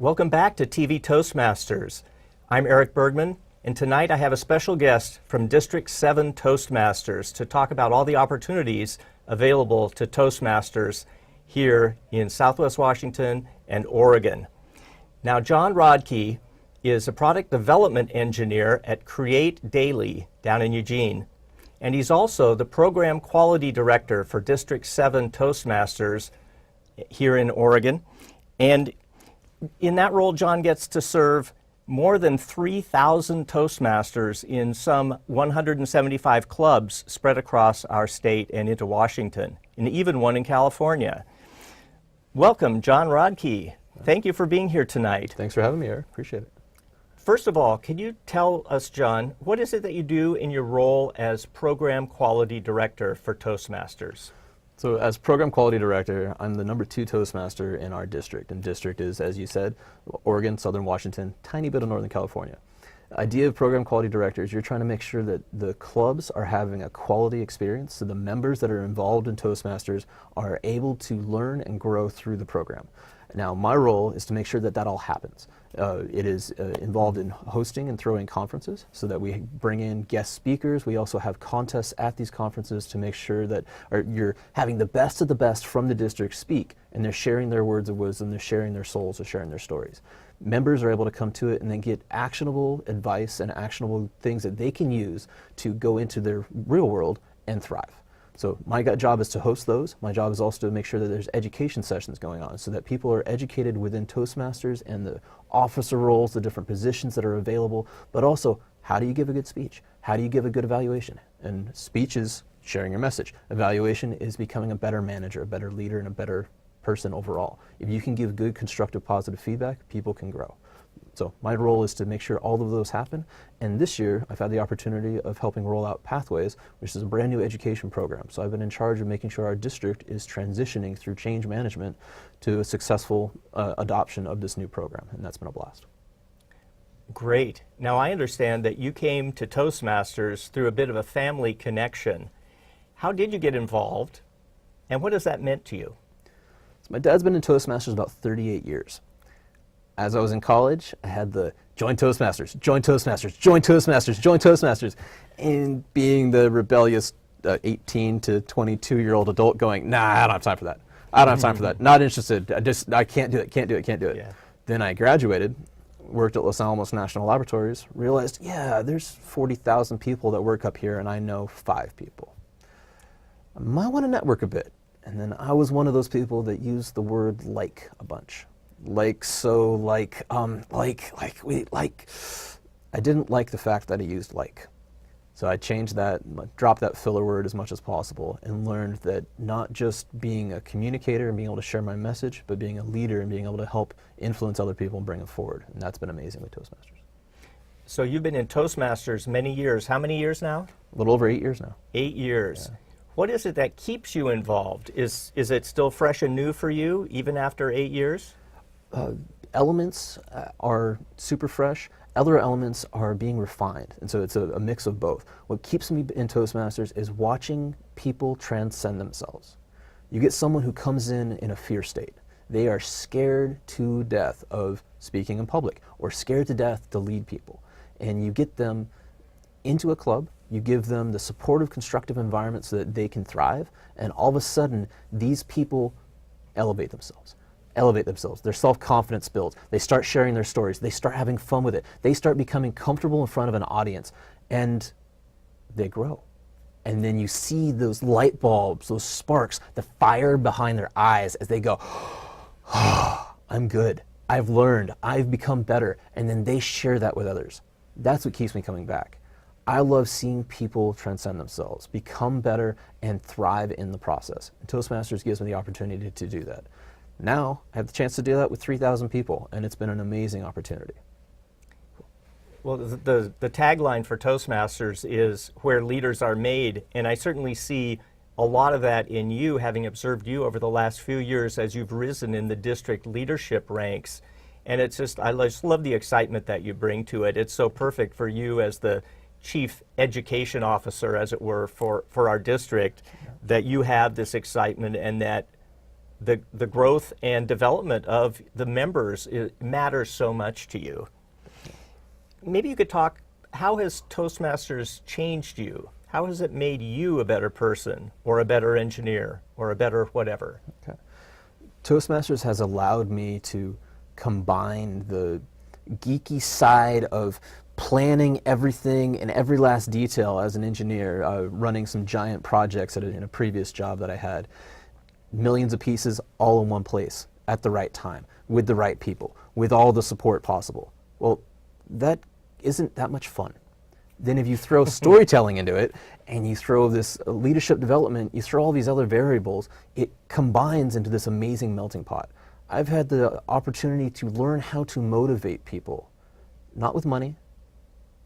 Welcome back to TV Toastmasters. I'm Erik Bergman, and tonight I have a special guest from District 7 Toastmasters to talk about all the opportunities available to Toastmasters here in Southwest Washington and Oregon. Now, John Rodke is a product development engineer at Create Daily down in Eugene, and he's also the program quality director for District 7 Toastmasters here in Oregon. And in that role, John gets to serve more than 3,000 Toastmasters in some 175 clubs spread across our state and into Washington, and even one in California. Welcome, John Rodke. Thank you for being here tonight. Thanks for having me, Erik. Appreciate it. First of all, can you tell us, John, what is it that you do in your role as Program Quality Director for Toastmasters? So as Program Quality Director, I'm the #2 Toastmaster in our district. And district is, as you said, Oregon, Southern Washington, tiny bit of Northern California. The idea of Program Quality Director is you're trying to make sure that the clubs are having a quality experience, so the members that are involved in Toastmasters are able to learn and grow through the program. Now, my role is to make sure that that all happens. It is involved in hosting and throwing conferences so that we bring in guest speakers. We also have contests at these conferences to make sure that you're having the best of the best from the district speak, and they're sharing their words of wisdom, they're sharing their souls, they're sharing their stories. Members are able to come to it and then get actionable advice and actionable things that they can use to go into their real world and thrive. So my job is to host those. My job is also to make sure that there's education sessions going on so that people are educated within Toastmasters and the officer roles, the different positions that are available, but also how do you give a good speech? How do you give a good evaluation? And speech is sharing your message. Evaluation is becoming a better manager, a better leader, and a better person overall. If you can give good, constructive, positive feedback, people can grow. So my role is to make sure all of those happen, and this year I've had the opportunity of helping roll out Pathways, which is a brand new education program. So I've been in charge of making sure our district is transitioning through change management to a successful adoption of this new program, and that's been a blast. Great. Now, I understand that you came to Toastmasters through a bit of a family connection. How did you get involved, and what has that meant to you? So my dad's been in Toastmasters about 38 years. As I was in college, I had the join Toastmasters, join Toastmasters, join Toastmasters, join Toastmasters, and being the rebellious 18 to 22-year-old adult going, nah, I don't have time for that. I don't have time for that. Not interested. I can't do it, can't do it, can't do it. Yeah. Then I graduated, worked at Los Alamos National Laboratories, realized, yeah, there's 40,000 people that work up here, and I know 5 people. I might want to network a bit. And then I was one of those people that used the word like a bunch. I didn't like the fact that I used like. So I changed that, dropped that filler word as much as possible, and learned that not just being a communicator and being able to share my message, but being a leader and being able to help influence other people and bring them forward. And that's been amazing with Toastmasters. So you've been in Toastmasters many years. How many years now? A little over 8 years now. 8 years. Yeah. What is it that keeps you involved? Is it still fresh and new for you, even after 8 years? Elements are super fresh. Other elements are being refined, and so it's a mix of both. What keeps me in Toastmasters is watching people transcend themselves. You get someone who comes in a fear state. They are scared to death of speaking in public or scared to death to lead people. And you get them into a club, you give them the supportive, constructive environment so that they can thrive, and all of a sudden, these people elevate themselves. Their self-confidence builds. They start sharing their stories. They start having fun with it. They start becoming comfortable in front of an audience, and they grow. And then you see those light bulbs, those sparks, the fire behind their eyes as they go, oh, I'm good. I've learned. I've become better. And then they share that with others. That's what keeps me coming back. I love seeing people transcend themselves, become better, and thrive in the process. And Toastmasters gives me the opportunity to do that. Now, I have the chance to do that with 3,000 people, and it's been an amazing opportunity. Well, the tagline for Toastmasters is where leaders are made, and I certainly see a lot of that in you, having observed you over the last few years as you've risen in the district leadership ranks. And it's just, I just love the excitement that you bring to it. It's so perfect for you as the chief education officer, as it were, for our district, that you have this excitement and that the growth and development of the members matters so much to you. Maybe you could talk, how has Toastmasters changed you? How has it made you a better person, or a better engineer, or a better whatever? Okay. Toastmasters has allowed me to combine the geeky side of planning everything in every last detail as an engineer, running some giant projects in a previous job that I had. Millions of pieces all in one place at the right time, with the right people, with all the support possible. Well, that isn't that much fun. Then if you throw storytelling into it, and you throw this leadership development, you throw all these other variables, it combines into this amazing melting pot. I've had the opportunity to learn how to motivate people, not with money,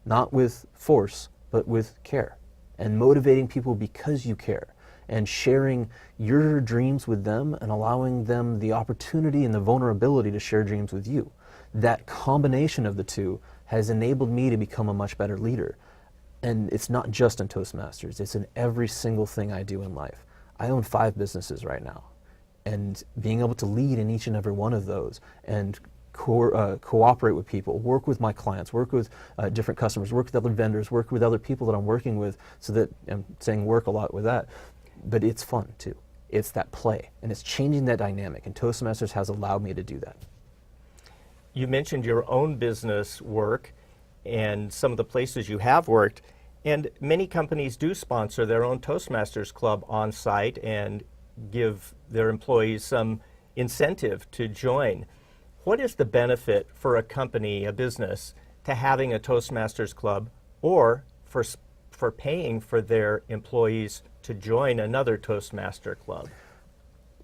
not with force, but with care, and motivating people because you care, and sharing your dreams with them and allowing them the opportunity and the vulnerability to share dreams with you. That combination of the two has enabled me to become a much better leader. And it's not just in Toastmasters, it's in every single thing I do in life. I own 5 businesses right now, and being able to lead in each and every one of those and cooperate with people, work with my clients, work with different customers, work with other vendors, work with other people that I'm working with, so that I'm saying work a lot with that, but it's fun too. It's that play, and it's changing that dynamic, and Toastmasters has allowed me to do that. You mentioned your own business work and some of the places you have worked, and many companies do sponsor their own Toastmasters Club on site and give their employees some incentive to join. What is the benefit for a company, a business, to having a Toastmasters Club, or for paying for their employees to join another Toastmaster Club?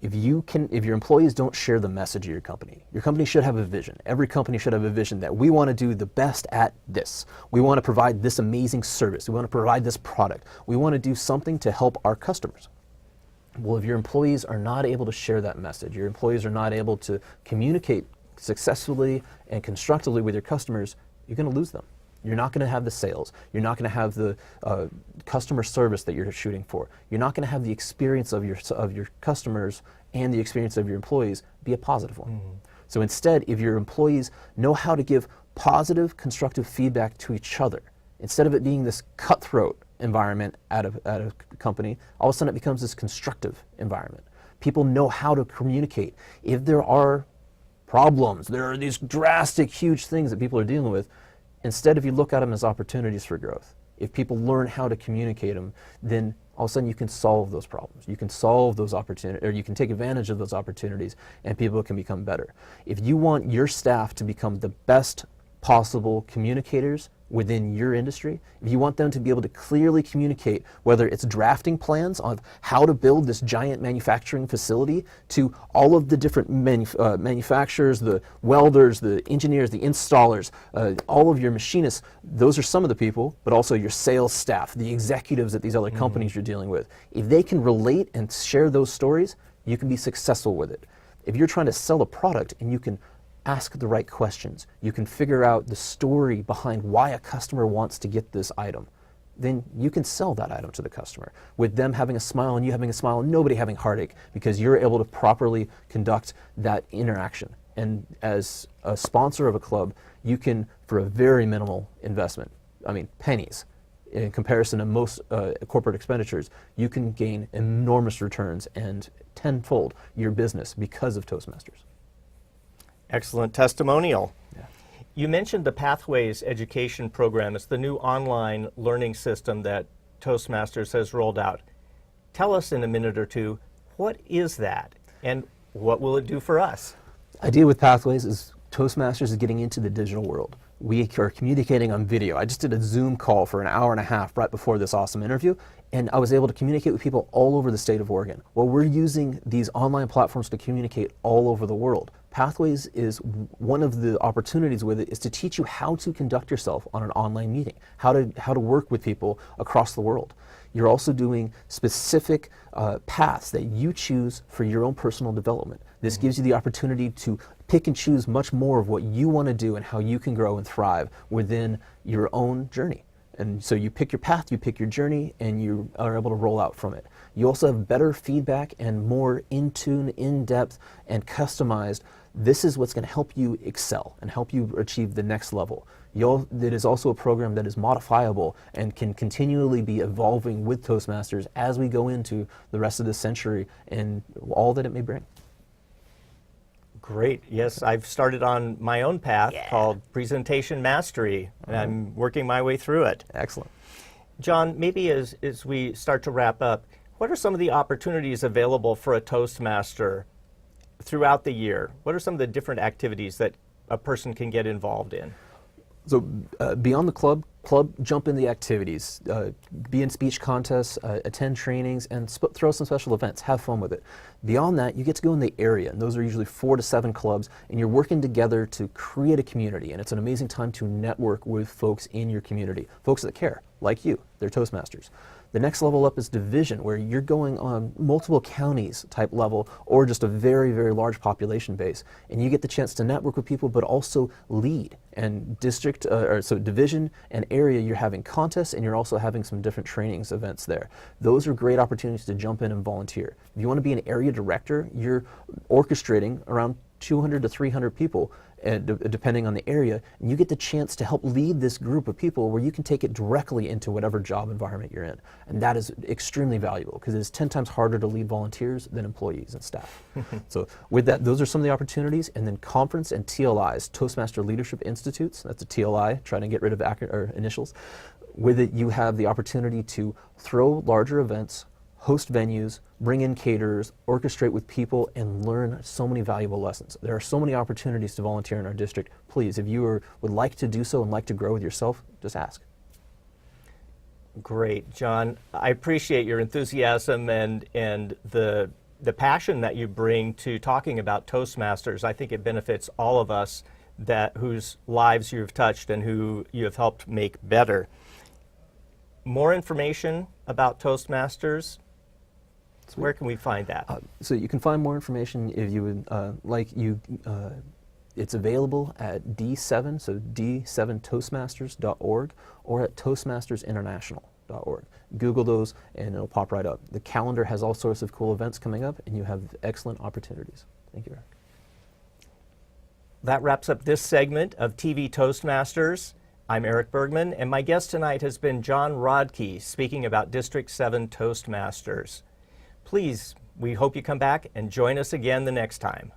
If your employees don't share the message of your company should have a vision. Every company should have a vision that we want to do the best at this. We want to provide this amazing service. We want to provide this product. We want to do something to help our customers. Well, if your employees are not able to share that message, your employees are not able to communicate successfully and constructively with your customers, you're going to lose them. You're not going to have the sales. You're not going to have the customer service that you're shooting for. You're not going to have the experience of your customers and the experience of your employees be a positive one. Mm-hmm. So instead, if your employees know how to give positive, constructive feedback to each other, instead of it being this cutthroat environment at a company, all of a sudden it becomes this constructive environment. People know how to communicate. If there are problems, there are these drastic, huge things that people are dealing with, instead, if you look at them as opportunities for growth, if people learn how to communicate them, then all of a sudden you can solve those problems. You can solve those opportunities, or you can take advantage of those opportunities, and people can become better. If you want your staff to become the best possible communicators within your industry, if you want them to be able to clearly communicate, whether it's drafting plans on how to build this giant manufacturing facility to all of the different manufacturers, the welders, the engineers, the installers, all of your machinists, those are some of the people, but also your sales staff, the executives at these other companies you're dealing with. If they can relate and share those stories, you can be successful with it. If you're trying to sell a product and you can ask the right questions, you can figure out the story behind why a customer wants to get this item, then you can sell that item to the customer with them having a smile and you having a smile and nobody having heartache, because you're able to properly conduct that interaction. And as a sponsor of a club, you can, for a very minimal investment, I mean pennies, in comparison to most corporate expenditures, you can gain enormous returns and tenfold your business because of Toastmasters. Excellent testimonial. Yeah. You mentioned the Pathways education program. It's the new online learning system that Toastmasters has rolled out. Tell us in a minute or two, what is that and what will it do for us? The idea with Pathways is Toastmasters is getting into the digital world. We are communicating on video. I just did a Zoom call for an hour and a half right before this awesome interview, and I was able to communicate with people all over the state of Oregon. Well, we're using these online platforms to communicate all over the world. Pathways is one of the opportunities with it is to teach you how to conduct yourself on an online meeting, how to work with people across the world. You're also doing specific paths that you choose for your own personal development. This gives you the opportunity to pick and choose much more of what you want to do and how you can grow and thrive within your own journey. And so you pick your path, you pick your journey, and you are able to roll out from it. You also have better feedback and more in tune, in depth, and customized. This is what's going to help you excel and help you achieve the next level. It is also a program that is modifiable and can continually be evolving with Toastmasters as we go into the rest of this century and all that it may bring. Great. Yes, I've started on my own path called Presentation Mastery, and I'm working my way through it. Excellent. John, maybe as we start to wrap up, what are some of the opportunities available for a Toastmaster throughout the year? What are some of the different activities that a person can get involved in? So beyond the club, jump in the activities, be in speech contests, attend trainings, and throw some special events. Have fun with it. Beyond that, you get to go in the area, and those are usually 4 to 7 clubs, and you're working together to create a community, and it's an amazing time to network with folks in your community, folks that care, like you. They're Toastmasters. The next level up is division, where you're going on multiple counties type level or just a very, very large population base. And you get the chance to network with people, but also lead. And so division and area, you're having contests and you're also having some different trainings events there. Those are great opportunities to jump in and volunteer. If you want to be an area director, you're orchestrating around 200 to 300 people, depending on the area, and you get the chance to help lead this group of people where you can take it directly into whatever job environment you're in. And that is extremely valuable because it is 10 times harder to lead volunteers than employees and staff. So with that, those are some of the opportunities. And then conference and TLIs, Toastmaster Leadership Institutes, that's a TLI, trying to get rid of initials. With it, you have the opportunity to throw larger events, host venues, bring in caterers, orchestrate with people, and learn so many valuable lessons. There are so many opportunities to volunteer in our district. Please, if you would like to do so and like to grow with yourself, just ask. Great, John. I appreciate your enthusiasm and the passion that you bring to talking about Toastmasters. I think it benefits all of us whose lives you've touched and who you have helped make better. More information about Toastmasters, where can we find that? So you can find more information if you would it's available at D7, so d7toastmasters.org, or at toastmastersinternational.org. Google those and it'll pop right up. The calendar has all sorts of cool events coming up and you have excellent opportunities. Thank you, Eric. That wraps up this segment of TV Toastmasters. I'm Erik Bergman, and my guest tonight has been John Rodke, speaking about District 7 Toastmasters. Please, we hope you come back and join us again the next time.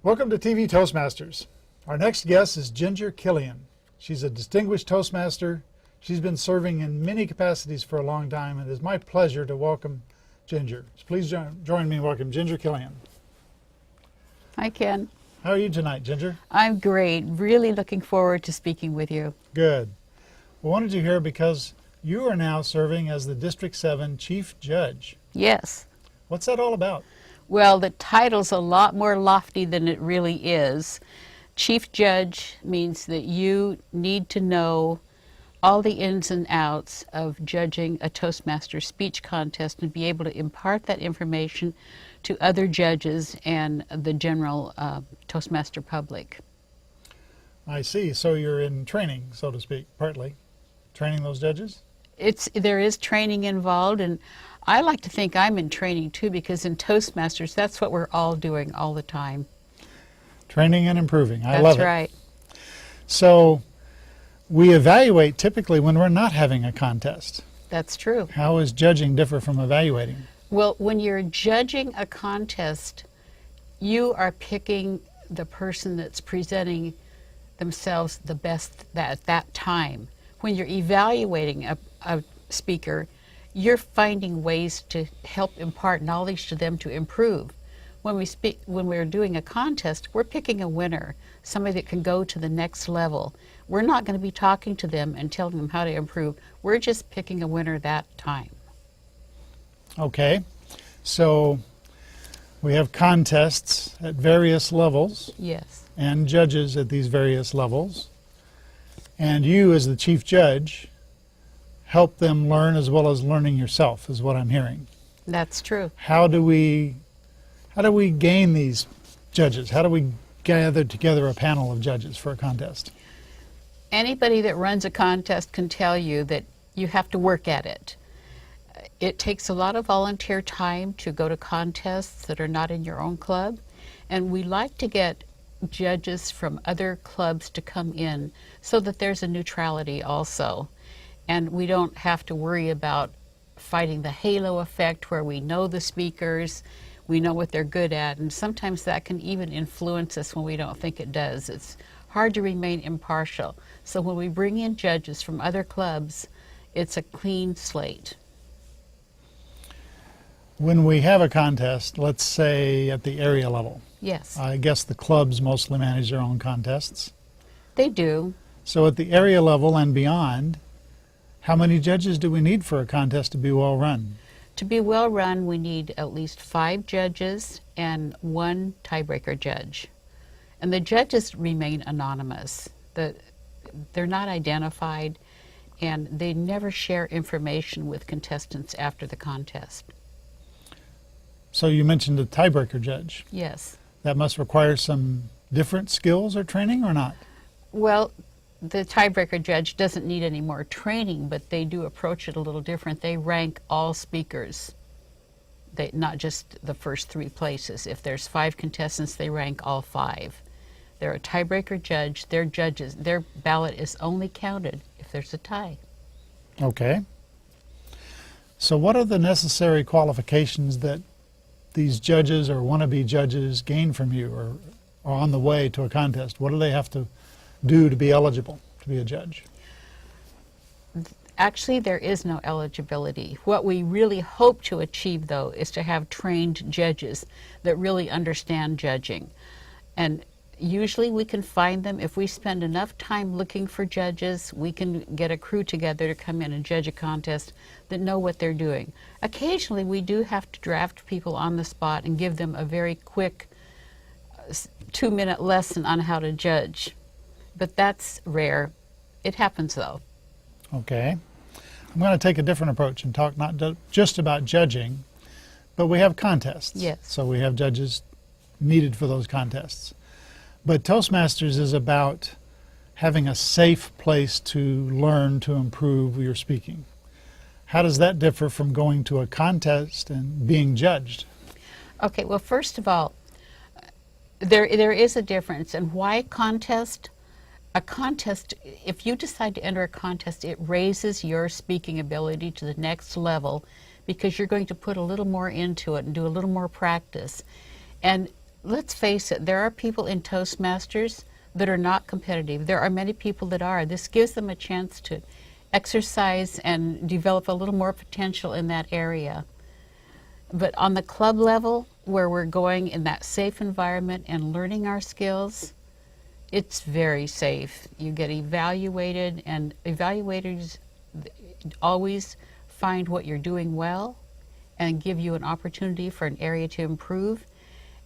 Welcome to TV Toastmasters. Our next guest is Ginger Killion. She's a distinguished Toastmaster. She's been serving in many capacities for a long time, and it is my pleasure to welcome Ginger. So please join me in welcoming Ginger Killion. Hi, Ken. How are you tonight, Ginger? I'm great. Really looking forward to speaking with you. Good. We wanted you here because you are now serving as the District 7 Chief Judge. Yes. What's that all about? Well, the title's a lot more lofty than it really is. Chief Judge means that you need to know all the ins and outs of judging a Toastmaster speech contest and be able to impart that information to other judges and the general Toastmaster public. I see. So you're in training, so to speak, partly. Training those judges? There is training involved, and I like to think I'm in training too, because in Toastmasters, that's what we're all doing all the time. Training and improving. I love it. That's right. So we evaluate typically when we're not having a contest. That's true. How is judging differ from evaluating? Well, when you're judging a contest, you are picking the person that's presenting themselves the best at that time. When you're evaluating a speaker, you're finding ways to help impart knowledge to them to improve. When we're doing a contest, we're picking a winner, somebody that can go to the next level. We're not going to be talking to them and telling them how to improve. We're just picking a winner that time. Okay, so we have contests at various levels. Yes. And judges at these various levels. And you, as the chief judge, help them learn as well as learning yourself, is what I'm hearing. That's true. How do we gain these judges? How do we gather together a panel of judges for a contest? Anybody that runs a contest can tell you that you have to work at it. It takes a lot of volunteer time to go to contests that are not in your own club, and we like to get judges from other clubs to come in so that there's a neutrality also, and we don't have to worry about fighting the halo effect where we know the speakers, we know what they're good at, and sometimes that can even influence us when we don't think it does. It's hard to remain impartial. So when we bring in judges from other clubs, it's a clean slate. When we have a contest, let's say at the area level, Yes, I guess the clubs mostly manage their own contests. they do. So at the area level and beyond, how many judges do we need for a contest to be well run? To be well run, we need at least 5 judges and 1 tiebreaker judge. And the judges remain anonymous. They're not identified, and they never share information with contestants after the contest. So you mentioned a tiebreaker judge. Yes. That must require some different skills or training or not? Well, the tiebreaker judge doesn't need any more training, but they do approach it a little different. They rank all speakers, not just the first 3 places. If there's 5 contestants, they rank all 5. They're a tiebreaker judge. They're judges. Their ballot is only counted if there's a tie. Okay. So what are the necessary qualifications that these judges or wannabe judges gain from you or are on the way to a contest? What do they have to do to be eligible to be a judge? Actually, there is no eligibility. What we really hope to achieve, though, is to have trained judges that really understand judging. And usually we can find them. If we spend enough time looking for judges, we can get a crew together to come in and judge a contest that know what they're doing. Occasionally we do have to draft people on the spot and give them a very quick 2-minute lesson on how to judge. But that's rare. It happens though. Okay. I'm going to take a different approach and talk not just about judging, but we have contests. Yes. So we have judges needed for those contests. But Toastmasters is about having a safe place to learn to improve your speaking. How does that differ from going to a contest and being judged? Okay, well, first of all, there is a difference. And why contest? A contest, if you decide to enter a contest, it raises your speaking ability to the next level because you're going to put a little more into it and do a little more practice. And let's face it, there are people in Toastmasters that are not competitive. There are many people that are. This gives them a chance to exercise and develop a little more potential in that area. But on the club level, where we're going in that safe environment and learning our skills, it's very safe. You get evaluated, and evaluators always find what you're doing well and give you an opportunity for an area to improve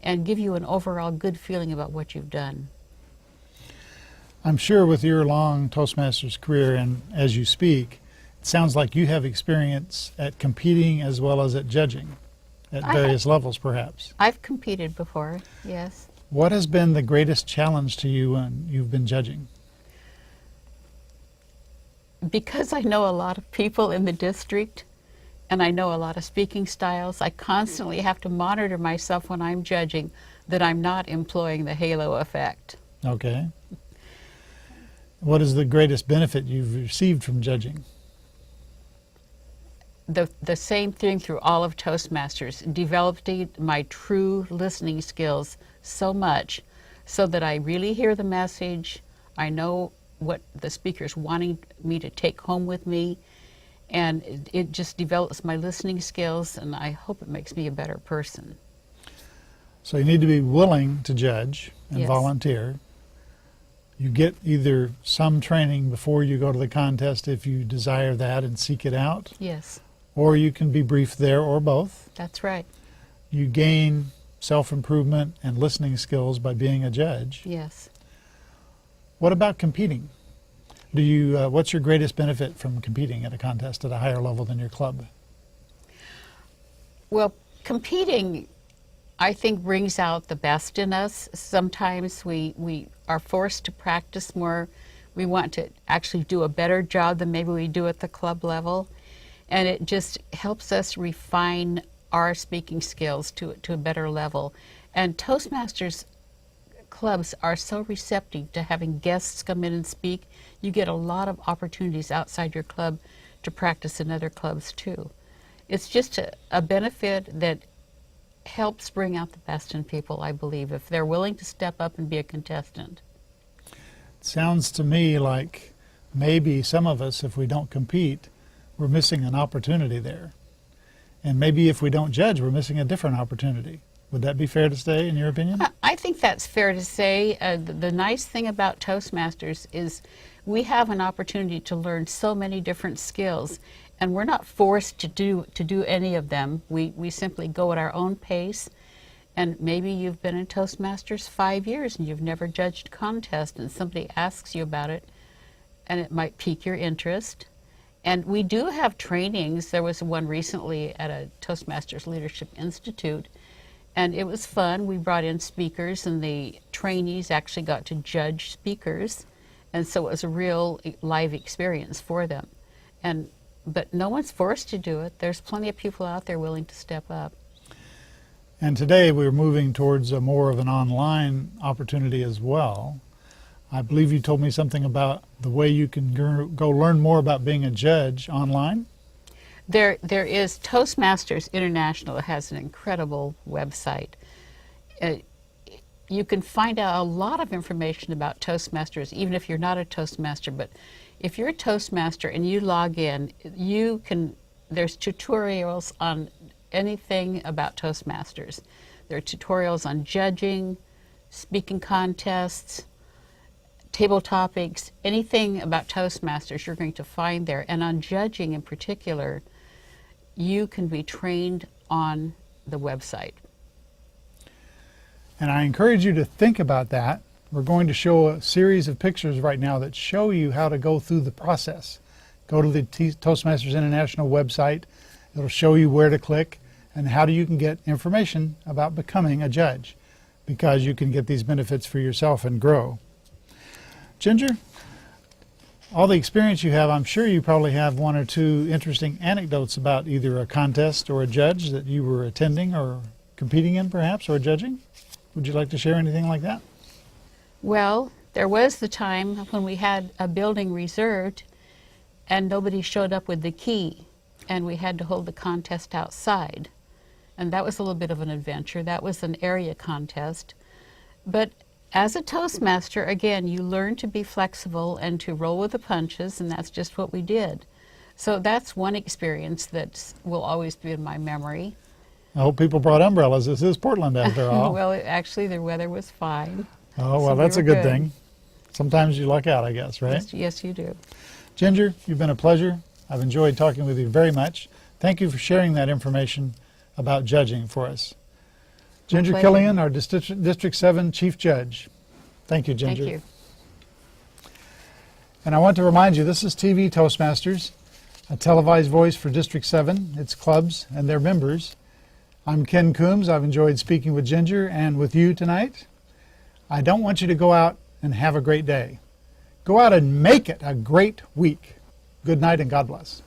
and give you an overall good feeling about what you've done. I'm sure with your long Toastmasters career and as you speak, it sounds like you have experience at competing as well as at judging at various levels perhaps. I've competed before, yes. What has been the greatest challenge to you when you've been judging? Because I know a lot of people in the district and I know a lot of speaking styles, I constantly have to monitor myself when I'm judging that I'm not employing the halo effect. Okay. What is the greatest benefit you've received from judging? The same thing through all of Toastmasters, developing my true listening skills so much so that I really hear the message, I know what the speaker's wanting me to take home with me, and it just develops my listening skills, and I hope it makes me a better person. So you need to be willing to judge and Yes. volunteer. You get either some training before you go to the contest if you desire that and seek it out, Yes, or you can be briefed there or both. that's right. You gain self-improvement and listening skills by being a judge. Yes. What about competing? Do you, what's your greatest benefit from competing at a contest at a higher level than your club? Well, competing, I think, brings out the best in us. Sometimes we are forced to practice more. We want to actually do a better job than maybe we do at the club level. And it just helps us refine our speaking skills to a better level. And Toastmasters clubs are so receptive to having guests come in and speak. You get a lot of opportunities outside your club to practice in other clubs too. It's just a benefit that helps bring out the best in people, I believe, if they're willing to step up and be a contestant. It sounds to me like maybe some of us, if we don't compete, we're missing an opportunity there. And maybe if we don't judge, we're missing a different opportunity. Would that be fair to say, in your opinion? I think that's fair to say. The nice thing about Toastmasters is we have an opportunity to learn so many different skills, and we're not forced to do any of them. We simply go at our own pace. And maybe you've been in Toastmasters 5 years and you've never judged a contest, and somebody asks you about it, and it might pique your interest. And we do have trainings. There was one recently at a Toastmasters Leadership Institute, and it was fun. We brought in speakers, and the trainees actually got to judge speakers, and so it was a real live experience for them. But no one's forced to do it. There's plenty of people out there willing to step up. And today we're moving towards a more of an online opportunity as well. I believe you told me something about the way you can go learn more about being a judge online. There is Toastmasters International. It has an incredible website. You can find out a lot of information about Toastmasters, even if you're not a Toastmaster. But if you're a Toastmaster and you log in, there's tutorials on anything about Toastmasters. There are tutorials on judging, speaking contests, table topics, anything about Toastmasters you're going to find there. And on judging in particular, you can be trained on the website. And I encourage you to think about that. We're going to show a series of pictures right now that show you how to go through the process. Go to the Toastmasters International website. It'll show you where to click and how you can get information about becoming a judge, because you can get these benefits for yourself and grow. Ginger, all the experience you have, I'm sure you probably have one or two interesting anecdotes about either a contest or a judge that you were attending or competing in, perhaps, or judging. Would you like to share anything like that? Well, there was the time when we had a building reserved and nobody showed up with the key, and we had to hold the contest outside. And that was a little bit of an adventure. That was an area contest. But as a Toastmaster, again, you learn to be flexible and to roll with the punches, and that's just what we did. So that's one experience that will always be in my memory. I hope people brought umbrellas. This is Portland, after all. Well, actually, the weather was fine. Oh, well, so that's we a were good thing. Sometimes you luck out, I guess, right? Yes, you do. Ginger, you've been a pleasure. I've enjoyed talking with you very much. Thank you for sharing that information about judging for us. Ginger pleasure. Killion, our District 7 Chief Judge. Thank you, Ginger. Thank you. And I want to remind you, this is TV Toastmasters, a televised voice for District 7, its clubs, and their members. I'm Ken Coomes. I've enjoyed speaking with Ginger and with you tonight. I don't want you to go out and have a great day. Go out and make it a great week. Good night and God bless.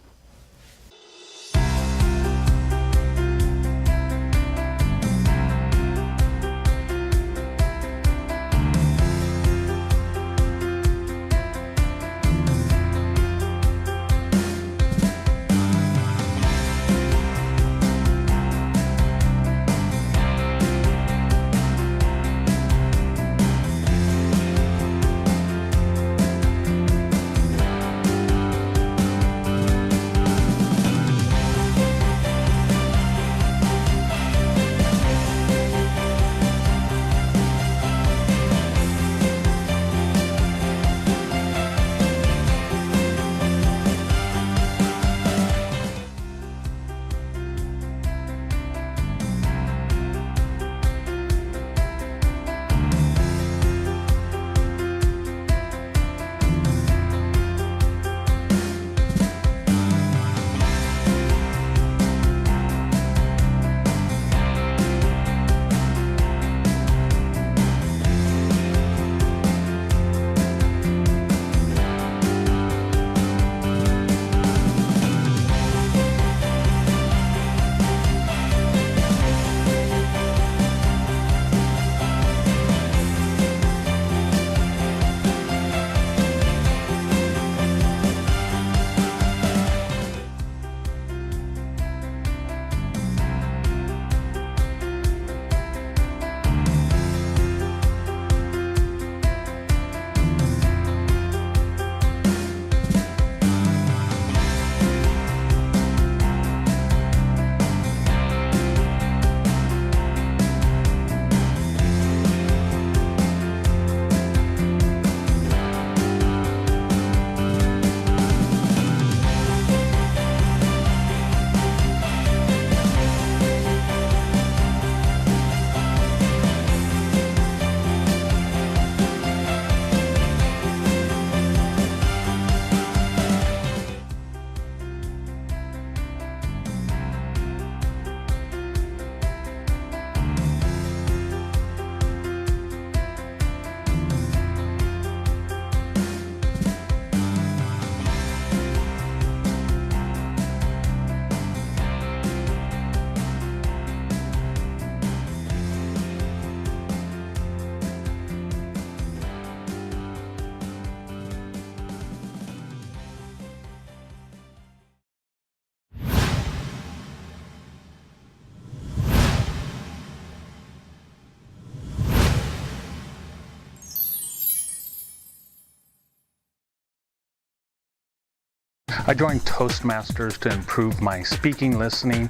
I joined Toastmasters to improve my speaking, listening,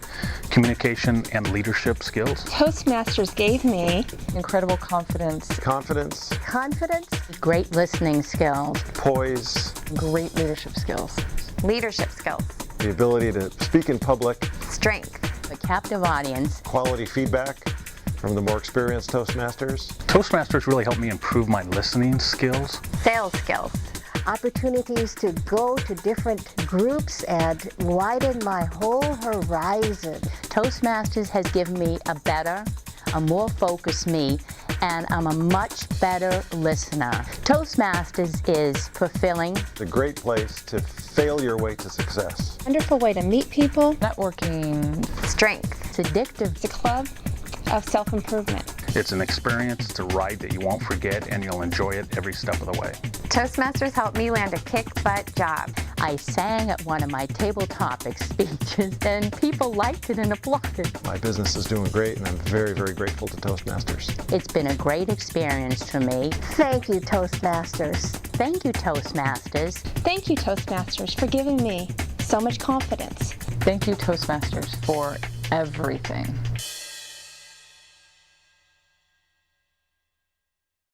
communication, and leadership skills. Toastmasters gave me incredible confidence. Confidence, Great listening skills. poise, Great leadership skills. Leadership skills. the ability to speak in public, Strength. A captive audience. quality feedback from the more experienced Toastmasters. Toastmasters really helped me improve my listening skills. Sales skills. Opportunities to go to different groups and widen my whole horizon. Toastmasters has given me a more focused me, and I'm a much better listener. Toastmasters is fulfilling. It's a great place to fail your way to success. Wonderful way to meet people. Networking. Strength. It's addictive. It's a club of self-improvement. It's an experience, it's a ride that you won't forget, and you'll enjoy it every step of the way. Toastmasters helped me land a kick-butt job. I sang at one of my table topic speeches, and people liked it and applauded. My business is doing great, and I'm very, very grateful to Toastmasters. It's been a great experience for me. Thank you, Toastmasters. Thank you, Toastmasters. Thank you, Toastmasters, for giving me so much confidence. Thank you, Toastmasters, for everything.